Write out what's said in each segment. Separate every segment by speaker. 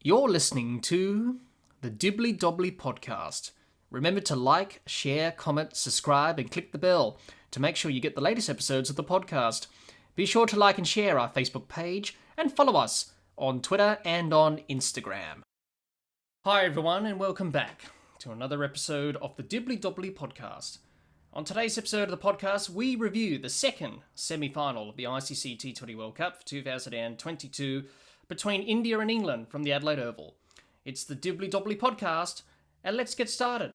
Speaker 1: You're listening to the Dibbly Dobbly Podcast. Remember to like, share, comment, subscribe, and click the bell to make sure you get the latest episodes of the podcast. Be sure to like and share our Facebook page and follow us on Twitter and on Instagram. Hi everyone and welcome back to another episode of the Dibbly Dobbly Podcast. On today's episode of the podcast, we review the second semi-final of the ICC T20 World Cup for 2022 between India and England from the Adelaide Oval. It's the Dibbly Dobbly Podcast, and let's get started.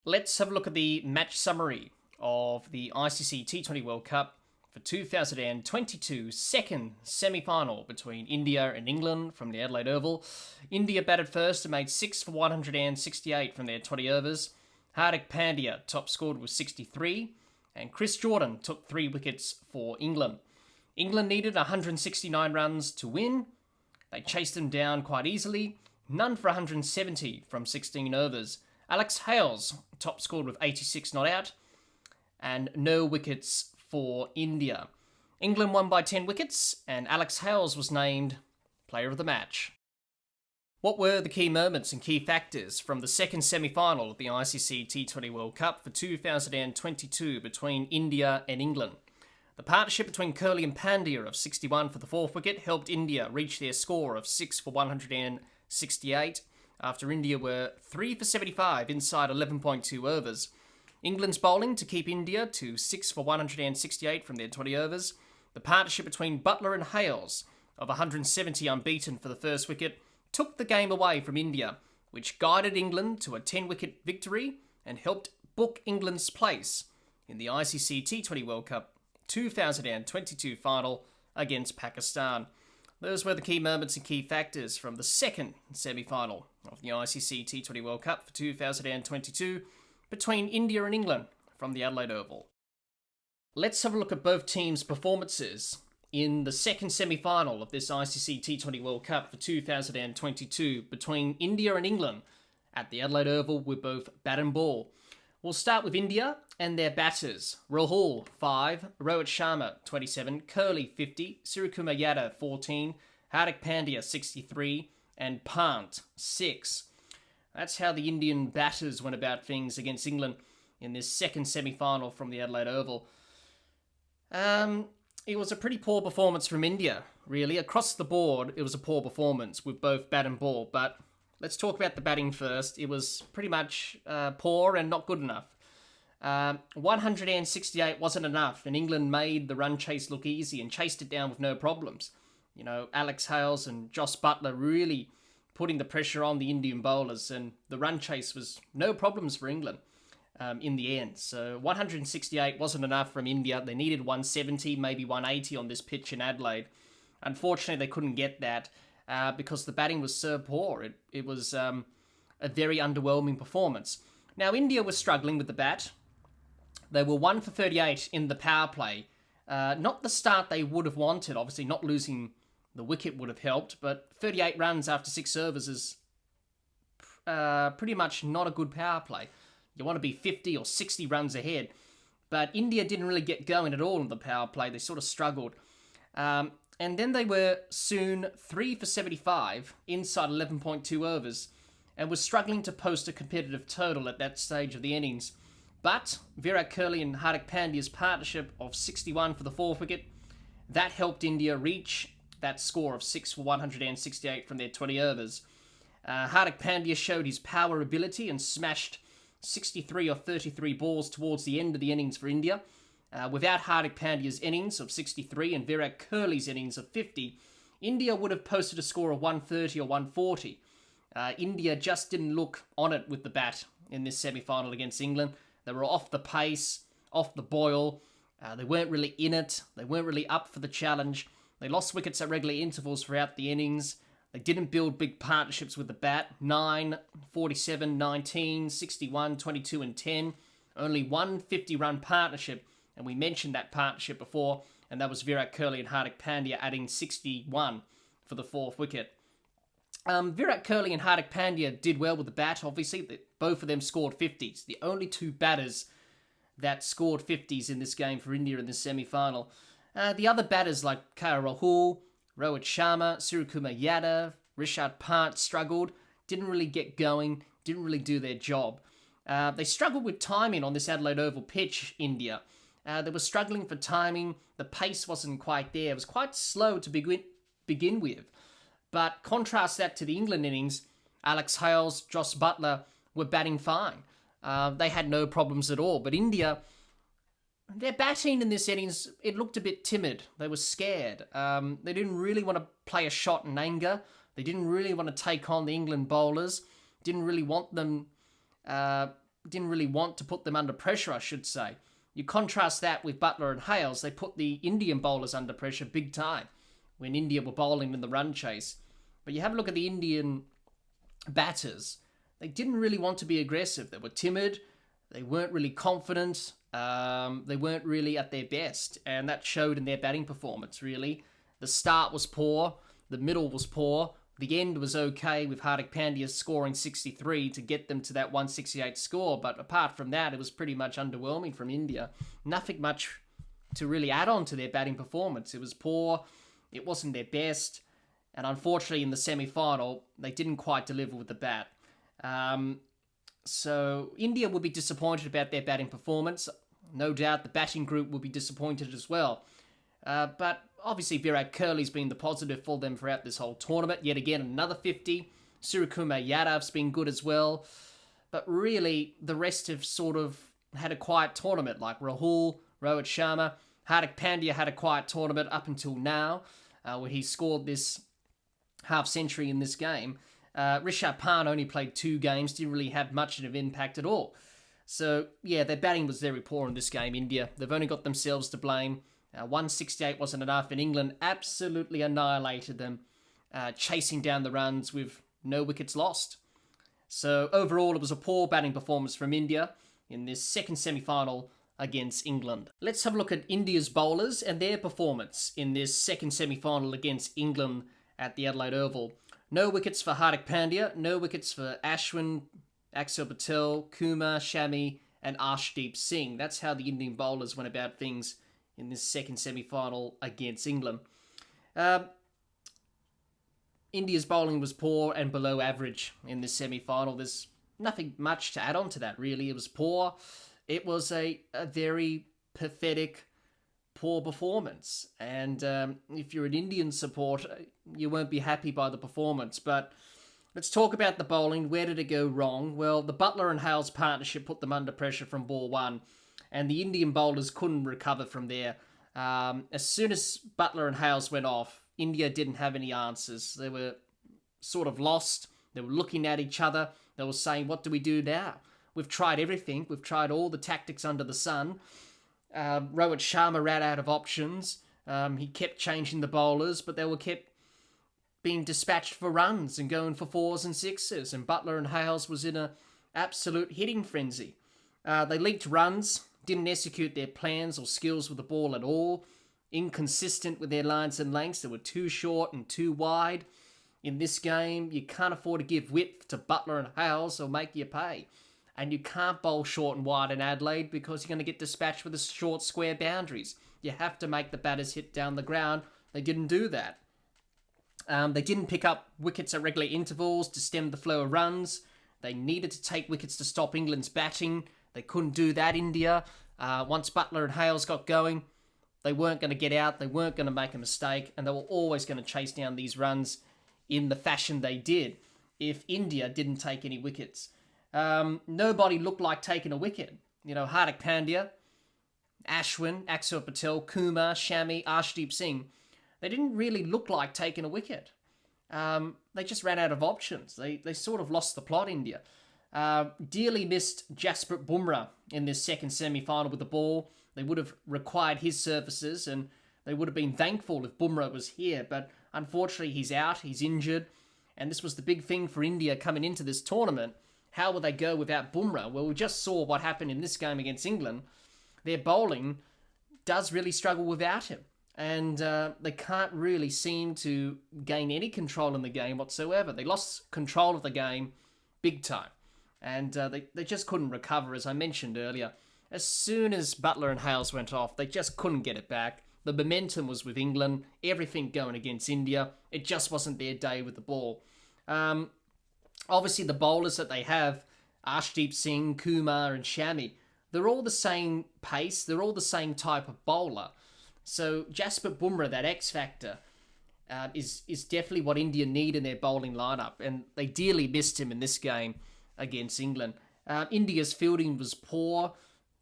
Speaker 1: Let's have a look at the match summary of the ICC T20 World Cup for 2022 second semi-final between India and England from the Adelaide Oval. India batted first and made 6 for 168 from their 20 overs. Hardik Pandya top scored with 63, and Chris Jordan took 3 wickets for England. England needed 169 runs to win. They chased them down quite easily. None for 170 from 16 overs. Alex Hales top scored with 86 not out. And no wickets for India. England won by 10 wickets, and Alex Hales was named Player of the Match. What were the key moments and key factors from the second semi-final of the ICC T20 World Cup for 2022 between India and England? The partnership between Kohli and Pandya of 61 for the 4th wicket helped India reach their score of 6 for 168 after India were 3 for 75 inside 11.2 overs. England's bowling to keep India to 6 for 168 from their 20 overs. The partnership between Buttler and Hales of 170 unbeaten for the 1st wicket took the game away from India, which guided England to a 10-wicket victory and helped book England's place in the ICC T20 World Cup 2022 final against Pakistan. Those were the key moments and key factors from the second semi-final of the ICC T20 World Cup for 2022 between India and England from the Adelaide Oval. Let's have a look at both teams' performances in the second semi-final of this ICC T20 World Cup for 2022 between India and England at the Adelaide Oval with both bat and ball. We'll start with India and their batters. Rahul, 5, Rohit Sharma, 27, Kohli, 50, Suryakumar Yadav, 14, Hardik Pandya, 63, and Pant, 6. That's how the Indian batters went about things against England in this second semi-final from the Adelaide Oval. It was a pretty poor performance from India, really. Across the board, it was a poor performance with both bat and ball, but let's talk about the batting first. It was pretty much poor and not good enough. 168 wasn't enough, and England made the run chase look easy and chased it down with no problems. You know, Alex Hales and Jos Buttler really putting the pressure on the Indian bowlers, and the run chase was no problems for England in the end. So 168 wasn't enough from India. They needed 170, maybe 180 on this pitch in Adelaide. Unfortunately, they couldn't get that because the batting was so poor. It was a very underwhelming performance. Now, India was struggling with the bat. They were 1 for 38 in the power play. Not the start they would have wanted. Obviously, not losing the wicket would have helped, but 38 runs after 6 overs is pretty much not a good power play. You want to be 50 or 60 runs ahead. But India didn't really get going at all in the power play. They sort of struggled. And then they were soon 3 for 75 inside 11.2 overs and was struggling to post a competitive total at that stage of the innings. But Virat Kohli and Hardik Pandya's partnership of 61 for the 4th wicket, that helped India reach that score of 6 for 168 from their 20 overs. Hardik Pandya showed his power ability and smashed 63 or 33 balls towards the end of the innings for India. Without Hardik Pandya's innings of 63 and Virat Kohli's innings of 50, India would have posted a score of 130 or 140. India just didn't look on it with the bat in this semi-final against England. They were off the pace, off the boil. They weren't really in it. They weren't really up for the challenge. They lost wickets at regular intervals throughout the innings. They didn't build big partnerships with the bat. 9, 47, 19, 61, 22 and 10. Only one 50-run partnership, and we mentioned that partnership before, and that was Virat Kohli and Hardik Pandya adding 61 for the 4th wicket. Virat Kohli and Hardik Pandya did well with the bat, obviously. Both of them scored 50s. The only two batters that scored 50s in this game for India in the semi-final. The other batters like KL Rahul, Rohit Sharma, Suryakumar Yadav, Rishabh Pant struggled, didn't really get going, didn't really do their job. They struggled with timing on this Adelaide Oval pitch, India. They were struggling for timing. The pace wasn't quite there. It was quite slow to begin with. But contrast that to the England innings, Alex Hales, Josh Buttler were batting fine. They had no problems at all. But India, their batting in this innings, it looked a bit timid. They were scared. They didn't really want to play a shot in anger. They didn't really want to take on the England bowlers. Didn't really want to put them under pressure, I should say. You contrast that with Buttler and Hales. They put the Indian bowlers under pressure big time when India were bowling in the run chase. But you have a look at the Indian batters. They didn't really want to be aggressive. They were timid. They weren't really confident. They weren't really at their best. And that showed in their batting performance, really. The start was poor. The middle was poor. The end was okay with Hardik Pandya scoring 63 to get them to that 168 score. But apart from that, it was pretty much underwhelming from India. Nothing much to really add on to their batting performance. It was poor. It wasn't their best. And unfortunately, in the semi-final, they didn't quite deliver with the bat. So India will be disappointed about their batting performance. No doubt the batting group will be disappointed as well. But obviously Virat Kohli's been the positive for them throughout this whole tournament. Yet again, another 50. Suryakumar Yadav's been good as well. But really, the rest have sort of had a quiet tournament, like Rahul, Rohit Sharma. Hardik Pandya had a quiet tournament up until now, when he scored this half-century in this game. Rishabh Pant only played 2 games, didn't really have much of an impact at all. So, yeah, their batting was very poor in this game, India. They've only got themselves to blame. 168 wasn't enough, and England absolutely annihilated them, chasing down the runs with no wickets lost. So, overall, it was a poor batting performance from India in this second semi-final against England. Let's have a look at India's bowlers and their performance in this second semi-final against England at the Adelaide Oval. No wickets for Hardik Pandya, no wickets for Ashwin, Axel Patel, Kumar, Shami, and Arshdeep Singh. That's how the Indian bowlers went about things in this second semi-final against England. India's bowling was poor and below average in this semi-final. There's nothing much to add on to that, really. It was poor. It was a very pathetic, poor performance. And if you're an Indian supporter, you won't be happy by the performance. But let's talk about the bowling. Where did it go wrong? Well, the Buttler and Hales partnership put them under pressure from ball 1. And the Indian bowlers couldn't recover from there. As soon as Buttler and Hales went off, India didn't have any answers. They were sort of lost. They were looking at each other. They were saying, what do we do now? We've tried everything. We've tried all the tactics under the sun. Rohit Sharma ran out of options. He kept changing the bowlers, but they were kept being dispatched for runs and going for 4s and 6s. And Buttler and Hales was in an absolute hitting frenzy. They leaked runs, didn't execute their plans or skills with the ball at all, inconsistent with their lines and lengths. They were too short and too wide. In this game, you can't afford to give width to Buttler and Hales or make you pay. And you can't bowl short and wide in Adelaide because you're going to get dispatched with the short square boundaries. You have to make the batters hit down the ground. They didn't do that. They didn't pick up wickets at regular intervals to stem the flow of runs. They needed to take wickets to stop England's batting. They couldn't do that, India. Once Buttler and Hales got going, they weren't going to get out. They weren't going to make a mistake. And they were always going to chase down these runs in the fashion they did if India didn't take any wickets. Nobody looked like taking a wicket. You know, Hardik Pandya, Ashwin, Axel Patel, Kumar, Shami, Arshdeep Singh, they didn't really look like taking a wicket. They just ran out of options. They sort of lost the plot, India. Dearly missed Jasprit Bumrah in this second semi-final with the ball. They would have required his services and they would have been thankful if Bumrah was here. But unfortunately, he's out, he's injured. And this was the big thing for India coming into this tournament. How will they go without Bumrah? Well, we just saw what happened in this game against England. Their bowling does really struggle without him. And they can't really seem to gain any control in the game whatsoever. They lost control of the game big time. And they just couldn't recover, as I mentioned earlier. As soon as Buttler and Hales went off, they just couldn't get it back. The momentum was with England, everything going against India. It just wasn't their day with the ball. Obviously, the bowlers that they have, Arshdeep Singh, Kumar and Shami, they're all the same pace. They're all the same type of bowler. So Jasprit Bumrah, that X factor, is definitely what India need in their bowling lineup. And they dearly missed him in this game against England. India's fielding was poor.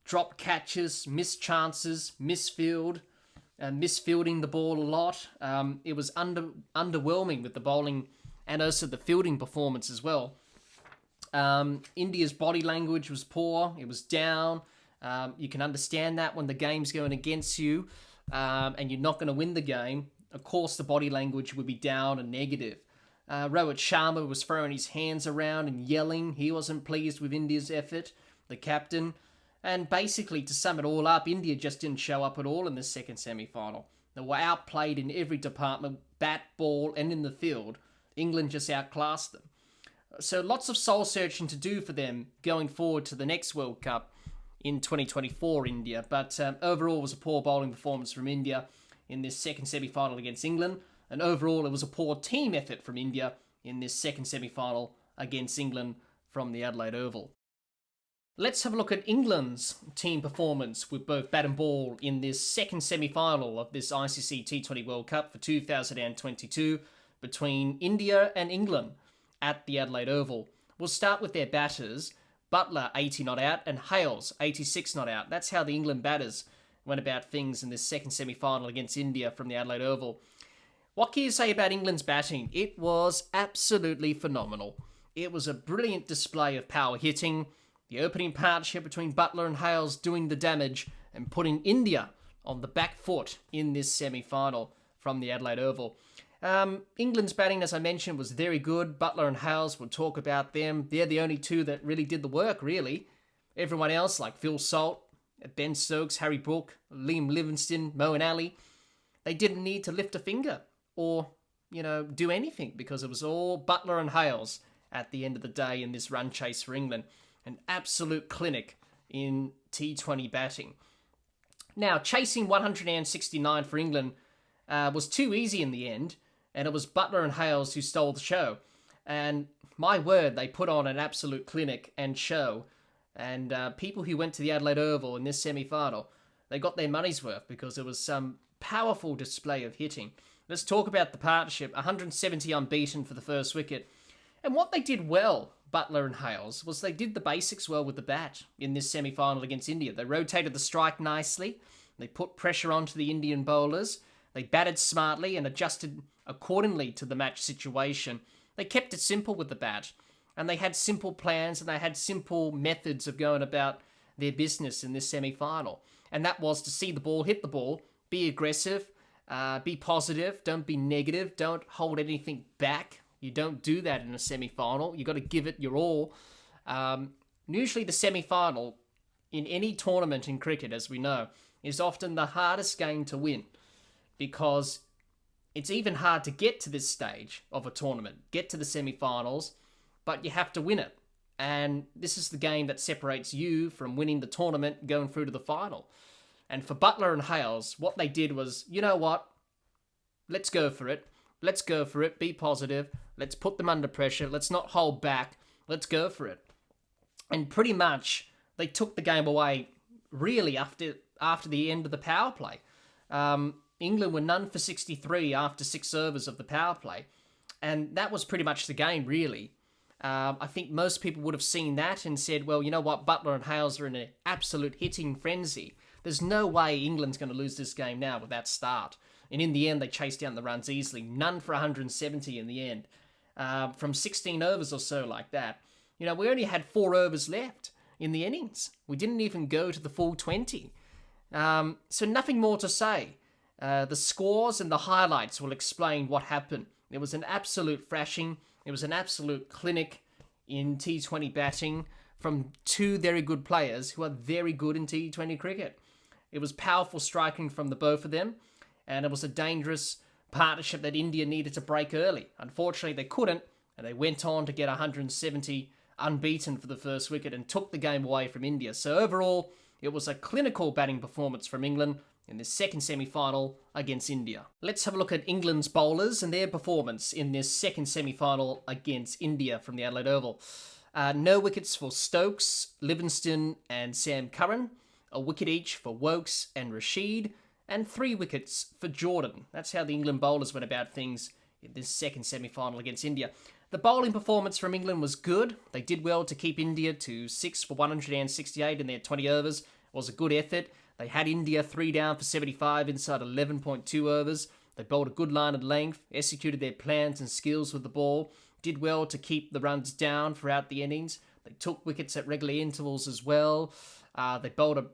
Speaker 1: Dropped catches, missed chances, misfielding the ball a lot. It was underwhelming with the bowling and also the fielding performance as well. India's body language was poor. It was down. You can understand that when the game's going against you and you're not going to win the game. Of course, the body language would be down and negative. Rohit Sharma was throwing his hands around and yelling. He wasn't pleased with India's effort, the captain. And basically, to sum it all up, India just didn't show up at all in this second semi-final. They were outplayed in every department, bat, ball, and in the field. England just outclassed them. So lots of soul-searching to do for them going forward to the next World Cup in 2024 India. But overall, it was a poor bowling performance from India in this second semi-final against England. And overall, it was a poor team effort from India in this second semi-final against England from the Adelaide Oval. Let's have a look at England's team performance with both bat and ball in this second semi-final of this ICC T20 World Cup for 2022 between India and England at the Adelaide Oval. We'll start with their batters, Buttler 80 not out and Hales 86 not out. That's how the England batters went about things in this second semi-final against India from the Adelaide Oval. What can you say about England's batting? It was absolutely phenomenal. It was a brilliant display of power hitting. The opening partnership between Buttler and Hales doing the damage and putting India on the back foot in this semi-final from the Adelaide Oval. England's batting, as I mentioned, was very good. Buttler and Hales, we'll talk about them. They're the only two that really did the work, really. Everyone else, like Phil Salt, Ben Stokes, Harry Brook, Liam Livingstone, Moeen Ali, they didn't need to lift a finger or, do anything because it was all Buttler and Hales at the end of the day in this run chase for England. An absolute clinic in T20 batting. Now, chasing 169 for England was too easy in the end, and it was Buttler and Hales who stole the show. And my word, they put on an absolute clinic and show. And people who went to the Adelaide Oval in this semi-final, they got their money's worth because it was some powerful display of hitting. Let's talk about the partnership. 170 unbeaten for the first wicket. And what they did well, Buttler and Hales, was they did the basics well with the bat in this semi-final against India. They rotated the strike nicely. They put pressure onto the Indian bowlers. They batted smartly and adjusted accordingly to the match situation. They kept it simple with the bat. And they had simple plans and they had simple methods of going about their business in this semi-final. And that was to see the ball, hit the ball, be aggressive, be positive, don't be negative, don't hold anything back. You don't do that in a semi-final. You've got to give it your all. Usually the semi-final in any tournament in cricket, as we know, is often the hardest game to win because it's even hard to get to this stage of a tournament, get to the semi-finals, but you have to win it. And this is the game that separates you from winning the tournament going through to the final. And for Buttler and Hales, what they did was, you know what? Let's go for it. Let's go for it. Be positive. Let's put them under pressure. Let's not hold back. Let's go for it. And pretty much, they took the game away, really, after the end of the power play. England were none for 63 after 6 overs of the power play. And that was pretty much the game, really. I think most people would have seen that and said, well, you know what? Buttler and Hales are in an absolute hitting frenzy. There's no way England's going to lose this game now with that start. And in the end, they chased down the runs easily. None for 170 in the end. From 16 overs or so like that. We only had 4 overs left in the innings. We didn't even go to the full 20. So nothing more to say. The scores and the highlights will explain what happened. It was an absolute thrashing. It was an absolute clinic in T20 batting from 2 very good players who are very good in T20 cricket. It was powerful striking from the both of them, and it was a dangerous partnership that India needed to break early. Unfortunately, they couldn't, and they went on to get 170 unbeaten for the first wicket and took the game away from India. So overall, it was a clinical batting performance from England, in this second semi-final against India. Let's have a look at England's bowlers and their performance in this second semi-final against India from the Adelaide Oval. No wickets for Stokes, Livingstone and Sam Curran, a wicket each for Wokes and Rashid, and 3 wickets for Jordan. That's how the England bowlers went about things in this second semi-final against India. The bowling performance from England was good. They did well to keep India to 6 for 168 in their 20 overs. It was a good effort. They had India 3 down for 75 inside 11.2 overs. They bowled a good line and length, executed their plans and skills with the ball, did well to keep the runs down throughout the innings. They took wickets at regular intervals as well. They bowled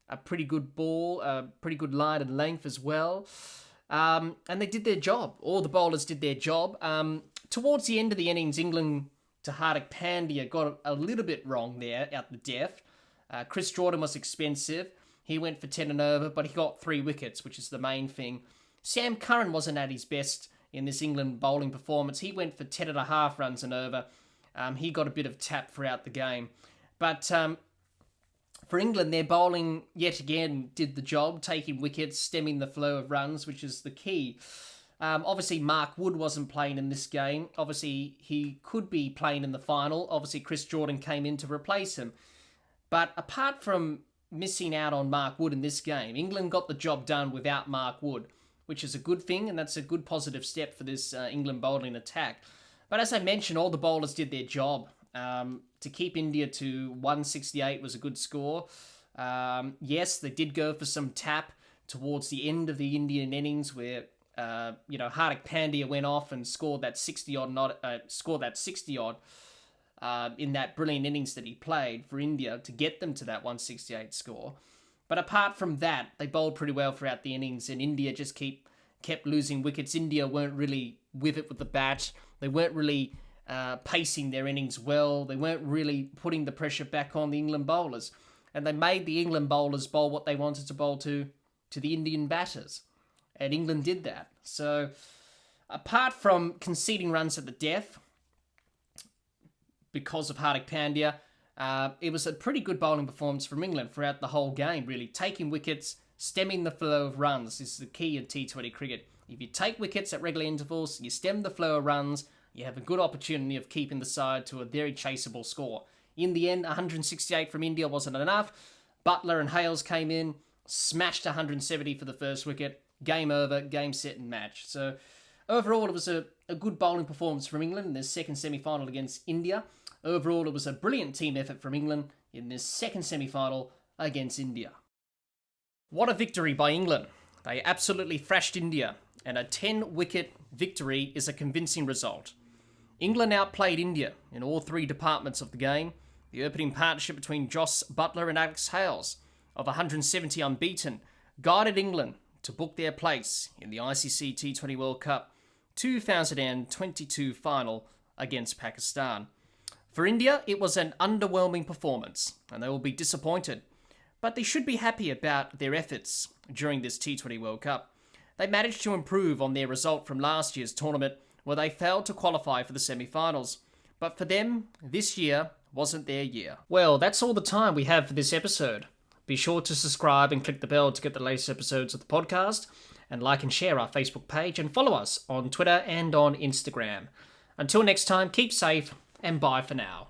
Speaker 1: a pretty good ball, a pretty good line and length as well. And they did their job. All the bowlers did their job. Towards the end of the innings, England to Hardik Pandya got a little bit wrong there at the death. Chris Jordan was expensive. He went for 10 and over, but he got 3 wickets, which is the main thing. Sam Curran wasn't at his best in this England bowling performance. He went for 10.5 runs and over. He got a bit of tap throughout the game. But for England, their bowling, yet again, did the job, taking wickets, stemming the flow of runs, which is the key. Obviously, Mark Wood wasn't playing in this game. Obviously, he could be playing in the final. Obviously, Chris Jordan came in to replace him. But apart from missing out on Mark Wood in this game, England got the job done without Mark Wood, which is a good thing, and that's a good positive step for this England bowling attack. But as I mentioned, all the bowlers did their job. To keep India to 168 was a good score. Yes, they did go for some tap towards the end of the Indian innings where Hardik Pandya went off and scored that 60-odd in that brilliant innings that he played for India to get them to that 168 score. But apart from that, they bowled pretty well throughout the innings, and India just kept losing wickets. India weren't really with it with the bat. They weren't really pacing their innings well. They weren't really putting the pressure back on the England bowlers. And they made the England bowlers bowl what they wanted to bowl to the Indian batters. And England did that. So, apart from conceding runs at the death, because of Hardik Pandya, it was a pretty good bowling performance from England throughout the whole game, really. Taking wickets, stemming the flow of runs is the key in T20 cricket. If you take wickets at regular intervals, you stem the flow of runs, you have a good opportunity of keeping the side to a very chaseable score. In the end, 168 from India wasn't enough. Buttler and Hales came in, smashed 170 for the first wicket. Game over, game set and match. So overall, it was a good bowling performance from England in this second semi-final against India. Overall, it was a brilliant team effort from England in this second semi-final against India. What a victory by England. They absolutely thrashed India, and a 10-wicket victory is a convincing result. England outplayed India in all 3 departments of the game. The opening partnership between Jos Buttler and Alex Hales of 170 unbeaten guided England to book their place in the ICC T20 World Cup 2022 final against Pakistan. For India, it was an underwhelming performance, and they will be disappointed. But they should be happy about their efforts during this T20 World Cup. They managed to improve on their result from last year's tournament, where they failed to qualify for the semi-finals. But for them, this year wasn't their year. Well, that's all the time we have for this episode. Be sure to subscribe and click the bell to get the latest episodes of the podcast, and like and share our Facebook page, and follow us on Twitter and on Instagram. Until next time, keep safe, and bye for now.